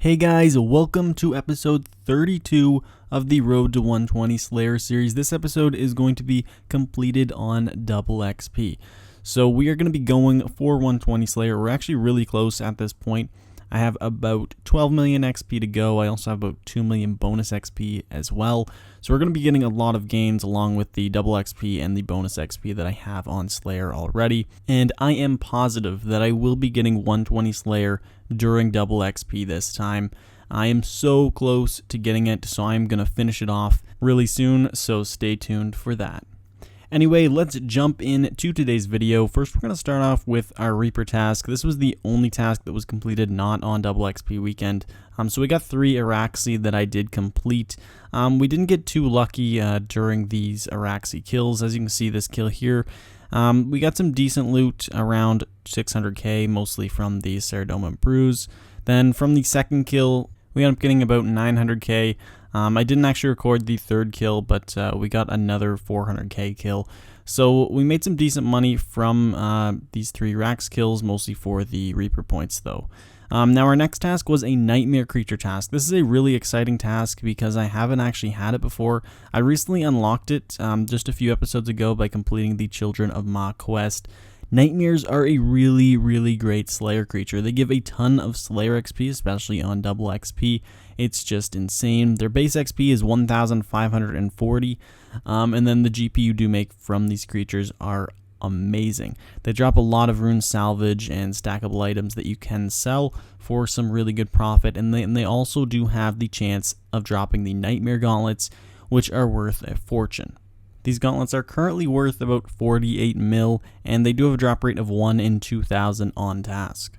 Hey guys, welcome to episode 32 of the Road to 120 Slayer series. This episode is going to be completed on double XP. So we are going to be going for 120 Slayer. We're actually really close at this point. I have about 12 million XP to go. I also have about 2 million bonus XP as well. So we're going to be getting a lot of gains along with the double XP and the bonus XP that I have on Slayer already. And I am positive that I will be getting 120 Slayer during double XP this time. I am so close to getting it, so I'm going to finish it off really soon, so stay tuned for that. Anyway, let's jump into today's video. First, we're going to start off with our Reaper task. This was the only task that was completed not on double XP weekend. So we got 3 Araxxi that I did complete. We didn't get too lucky during these Araxxi kills. As you can see, this kill here, we got some decent loot around 600k, mostly from the Ceradoma Bruise. Then from the second kill, we ended up getting about 900k. I didn't actually record the third kill, but we got another 400k kill. So we made some decent money from these 3 Rax kills, mostly for the Reaper points though. Now our next task was a Nightmare Creature task. This is a really exciting task because I haven't actually had it before. I recently unlocked it just a few episodes ago by completing the Children of Ma quest. Nightmares are a really great Slayer creature. They give a ton of Slayer XP, especially on double XP. It's just insane. Their base XP is 1,540, and then the GP you do make from these creatures are amazing. They drop a lot of rune salvage and stackable items that you can sell for some really good profit, and they also do have the chance of dropping the Nightmare Gauntlets, which are worth a fortune. These gauntlets are currently worth about 48 mil, and they do have a drop rate of 1 in 2,000 on task.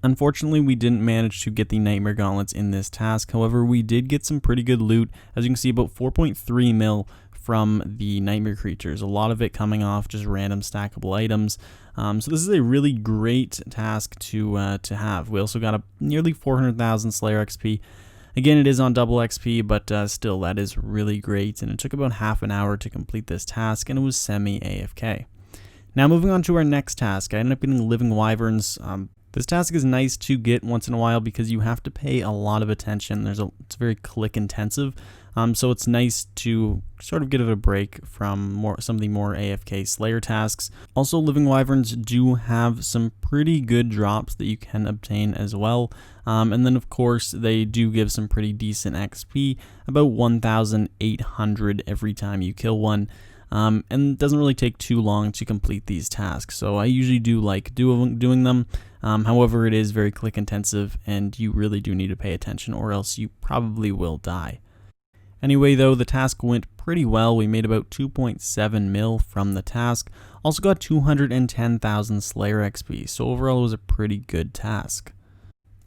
Unfortunately, we didn't manage to get the Nightmare Gauntlets in this task. However, we did get some pretty good loot. As you can see, about 4.3 mil from the Nightmare Creatures. A lot of it coming off just random stackable items. So this is a really great task to have. We also got nearly 400,000 Slayer XP. Again, it is on double XP, but still, that is really great. And it took about half an hour to complete this task, and it was semi-AFK. Now, moving on to our next task, I ended up getting Living Wyverns. This task is nice to get once in a while because you have to pay a lot of attention. It's very click intensive, so it's nice to sort of get it a break from some of the more AFK Slayer tasks. Also, Living Wyverns do have some pretty good drops that you can obtain as well, and then of course they do give some pretty decent XP, about 1,800 every time you kill one. And it doesn't really take too long to complete these tasks, so I usually do like doing them. However, it is very click intensive, and you really do need to pay attention, or else you probably will die. Anyway, though, the task went pretty well. We made about 2.7 mil from the task. Also got 210,000 Slayer XP, so overall it was a pretty good task.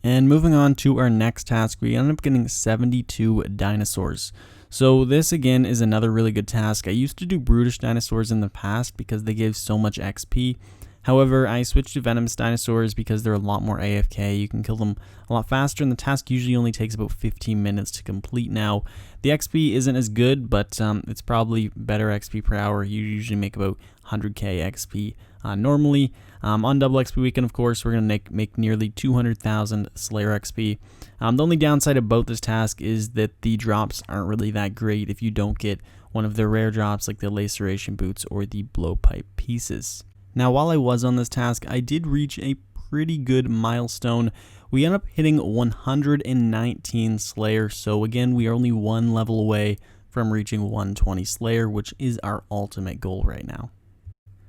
And moving on to our next task, we ended up getting 72 Dinosaurs. So this again is another really good task. I used to do Brutish Dinosaurs in the past because they gave so much XP. However, I switched to Venomous Dinosaurs because they're a lot more AFK. You can kill them a lot faster, and the task usually only takes about 15 minutes to complete now. The XP isn't as good, but it's probably better XP per hour. You usually make about 100k XP normally. On double XP weekend, of course, we're going to make nearly 200,000 Slayer XP. The only downside about this task is that the drops aren't really that great if you don't get one of the rare drops like the Laceration Boots or the Blowpipe Pieces. Now, while I was on this task, I did reach a pretty good milestone. We ended up hitting 119 Slayer, so again, we are only one level away from reaching 120 Slayer, which is our ultimate goal right now.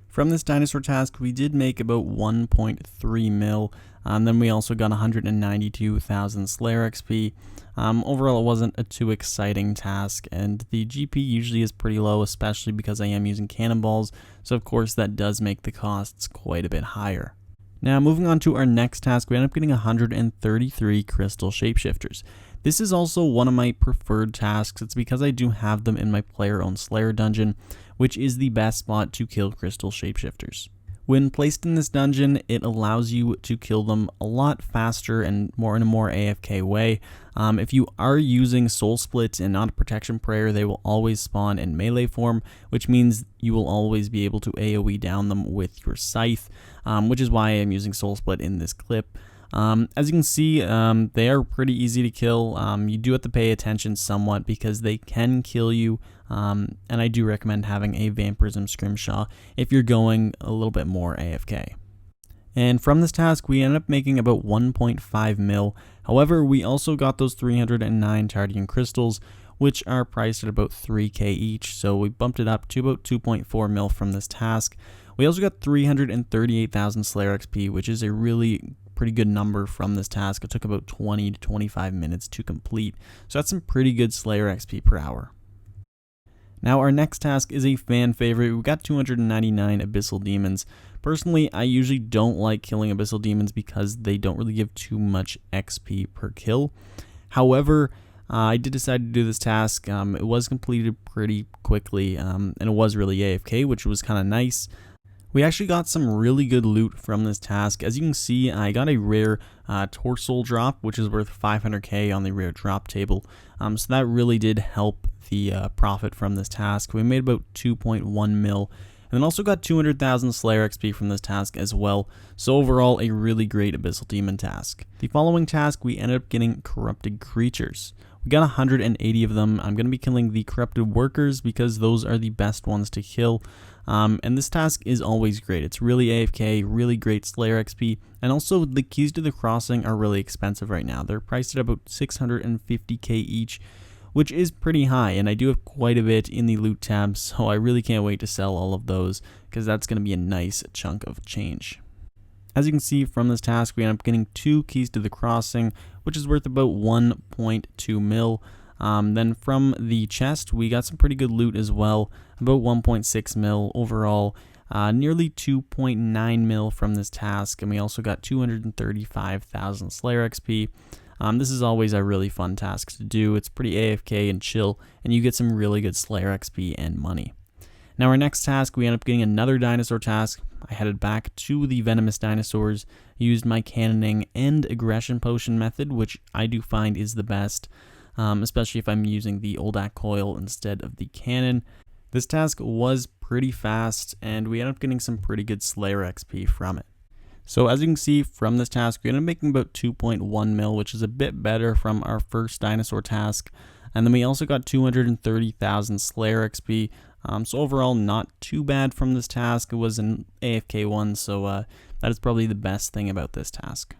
From this dinosaur task, we did make about 1.3 mil. Then we also got 192,000 Slayer XP. Overall, it wasn't a too exciting task, and the GP usually is pretty low, especially because I am using cannonballs, so of course that does make the costs quite a bit higher. Now, moving on to our next task, we end up getting 133 Crystal Shapeshifters. This is also one of my preferred tasks. It's because I do have them in my player-owned Slayer dungeon, which is the best spot to kill Crystal Shapeshifters. When placed in this dungeon, it allows you to kill them a lot faster and in a more AFK way. If you are using Soul Split and not a Protection Prayer, they will always spawn in melee form, which means you will always be able to AoE down them with your Scythe, which is why I'm using Soul Split in this clip. As you can see, they are pretty easy to kill. You do have to pay attention somewhat because they can kill you, and I do recommend having a Vampirism Scrimshaw if you're going a little bit more AFK. And from this task, we ended up making about 1.5 mil. However, we also got those 309 Tardian crystals, which are priced at about 3k each, so we bumped it up to about 2.4 mil from this task. We also got 338,000 Slayer XP, which is a really pretty good number from this task. It took about 20 to 25 minutes to complete, so that's some pretty good Slayer XP per hour. Now our next task is a fan favorite. We got 299 Abyssal Demons. Personally, I usually don't like killing Abyssal Demons because they don't really give too much XP per kill. However, I did decide to do this task. It was completed pretty quickly, and it was really AFK, which was kind of nice. We actually got some really good loot from this task. As you can see, I got a rare Torso drop, which is worth 500k on the rare drop table. So that really did help the profit from this task. We made about 2.1 mil. And then also got 200,000 Slayer XP from this task as well. So overall, a really great Abyssal Demon task. The following task, we ended up getting Corrupted Creatures. We got 180 of them. I'm going to be killing the Corrupted Workers because those are the best ones to kill. And this task is always great. It's really AFK, really great Slayer XP. And also, the keys to the crossing are really expensive right now. They're priced at about 650k each, which is pretty high, and I do have quite a bit in the loot tab, so I really can't wait to sell all of those because that's going to be a nice chunk of change. As you can see from this task, we end up getting 2 keys to the crossing, which is worth about 1.2 mil. Then from the chest, we got some pretty good loot as well, about 1.6 mil overall, nearly 2.9 mil from this task, and we also got 235,000 Slayer XP. This is always a really fun task to do. It's pretty AFK and chill, and you get some really good Slayer XP and money. Now our next task, we end up getting another dinosaur task. I headed back to the venomous dinosaurs, used my cannoning and aggression potion method, which I do find is the best, especially if I'm using the Oldak coil instead of the cannon. This task was pretty fast, and we ended up getting some pretty good Slayer XP from it. So as you can see from this task, we ended up making about 2.1 mil, which is a bit better from our first dinosaur task. And then we also got 230,000 Slayer XP. So overall, not too bad from this task. It was an AFK one, so that is probably the best thing about this task.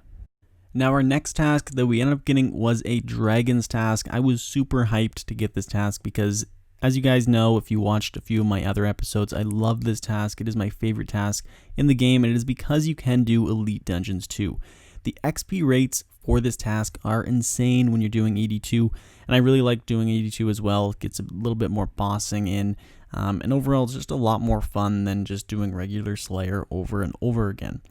Now our next task that we ended up getting was a Dragons task. I was super hyped to get this task because, as you guys know, if you watched a few of my other episodes, I love this task. It is my favorite task in the game, and it is because you can do elite dungeons too. The XP rates for this task are insane when you're doing ED2, and I really like doing ED2 as well. It gets a little bit more bossing in, and overall it's just a lot more fun than just doing regular Slayer over and over again.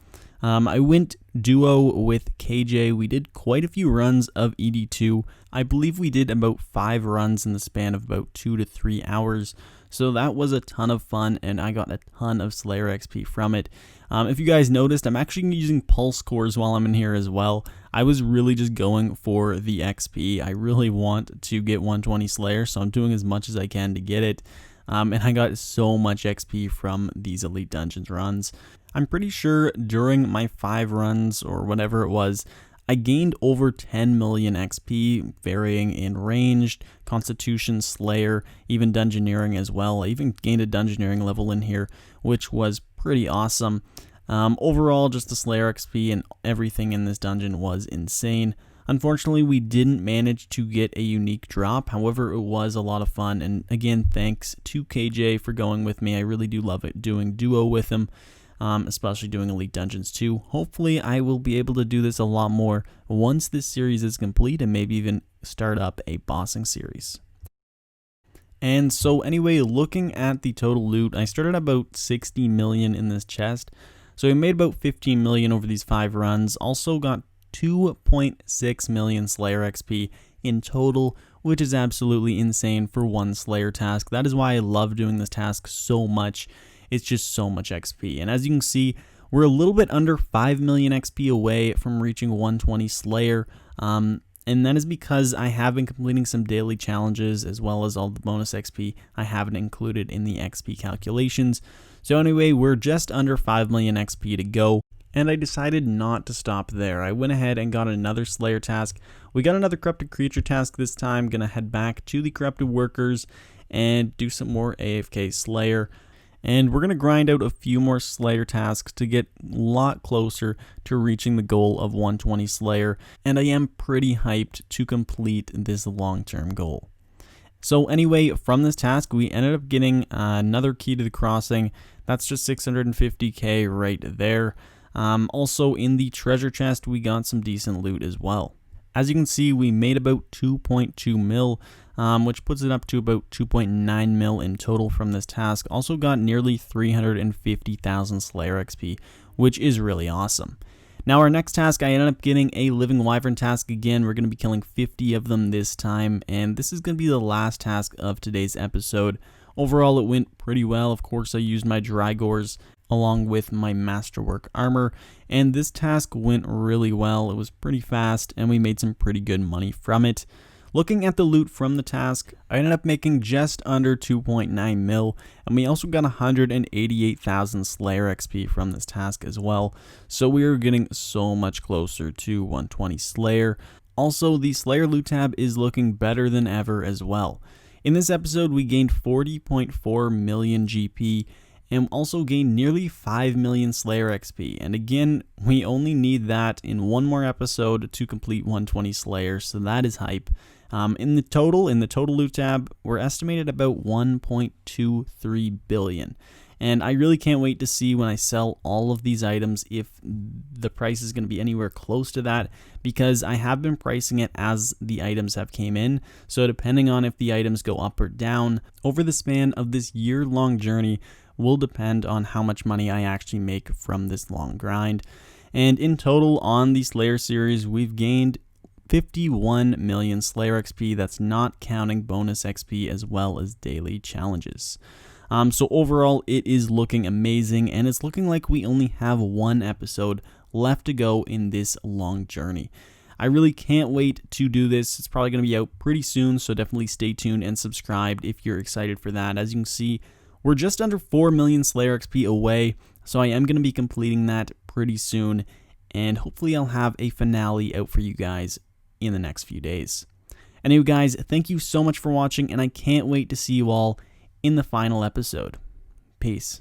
I went duo with KJ. We did quite a few runs of ED2. I believe we did about 5 runs in the span of about 2 to 3 hours. So that was a ton of fun, and I got a ton of Slayer XP from it. If you guys noticed, I'm actually using pulse cores while I'm in here as well. I was really just going for the XP. I really want to get 120 Slayer, so I'm doing as much as I can to get it. And I got so much XP from these Elite Dungeons runs. I'm pretty sure during my 5 runs, or whatever it was, I gained over 10 million XP, varying in ranged, constitution, slayer, even dungeoneering as well. I even gained a dungeoneering level in here, which was pretty awesome. Overall, just the slayer XP and everything in this dungeon was insane. Unfortunately, we didn't manage to get a unique drop. However, it was a lot of fun. And again, thanks to KJ for going with me. I really do love it doing duo with him. Especially doing Elite Dungeons too. Hopefully I will be able to do this a lot more once this series is complete, and maybe even start up a bossing series. And so anyway, looking at the total loot, I started about 60 million in this chest. So we made about 15 million over these 5 runs. Also got 2.6 million Slayer XP in total, which is absolutely insane for one Slayer task. That is why I love doing this task so much. It's just so much XP. And as you can see, we're a little bit under 5 million XP away from reaching 120 Slayer. And that is because I have been completing some daily challenges, as well as all the bonus XP I haven't included in the XP calculations. So anyway, we're just under 5 million XP to go. And I decided not to stop there. I went ahead and got another Slayer task. We got another Corrupted Creature task this time. Gonna head back to the Corrupted Workers and do some more AFK Slayer. And we're going to grind out a few more Slayer tasks to get a lot closer to reaching the goal of 120 Slayer. And I am pretty hyped to complete this long-term goal. So anyway, from this task, we ended up getting another key to the crossing. That's just 650k right there. Also in the treasure chest, we got some decent loot as well. As you can see, we made about 2.2 mil, which puts it up to about 2.9 mil in total from this task. Also got nearly 350,000 Slayer XP, which is really awesome. Now our next task, I ended up getting a Living Wyvern task again. We're going to be killing 50 of them this time, and this is going to be the last task of today's episode. Overall, it went pretty well. Of course, I used my Drygores along with my Masterwork armor, and this task went really well. It was pretty fast, and we made some pretty good money from it. Looking at the loot from the task, I ended up making just under 2.9 mil, and we also got 188,000 Slayer XP from this task as well, so we are getting so much closer to 120 Slayer. Also, the Slayer loot tab is looking better than ever as well. In this episode, we gained 40.4 million GP, and also gained nearly 5 million Slayer XP. And again, we only need that in one more episode to complete 120 Slayer, so that is hype. In the total loot tab, we're estimated about 1.23 billion. And I really can't wait to see when I sell all of these items if the price is going to be anywhere close to that, because I have been pricing it as the items have came in. So depending on if the items go up or down over the span of this year-long journey will depend on how much money I actually make from this long grind. And in total on the Slayer series, we've gained 51 million Slayer XP. That's not counting bonus XP as well as daily challenges. So overall, it is looking amazing, and it's looking like we only have one episode left to go in this long journey. I really can't wait to do this. It's probably going to be out pretty soon, so definitely stay tuned and subscribed if you're excited for that. As you can see, we're just under 4 million Slayer XP away, so I am going to be completing that pretty soon, and hopefully I'll have a finale out for you guys in the next few days. Anyway guys, thank you so much for watching, and I can't wait to see you all in the final episode. Peace.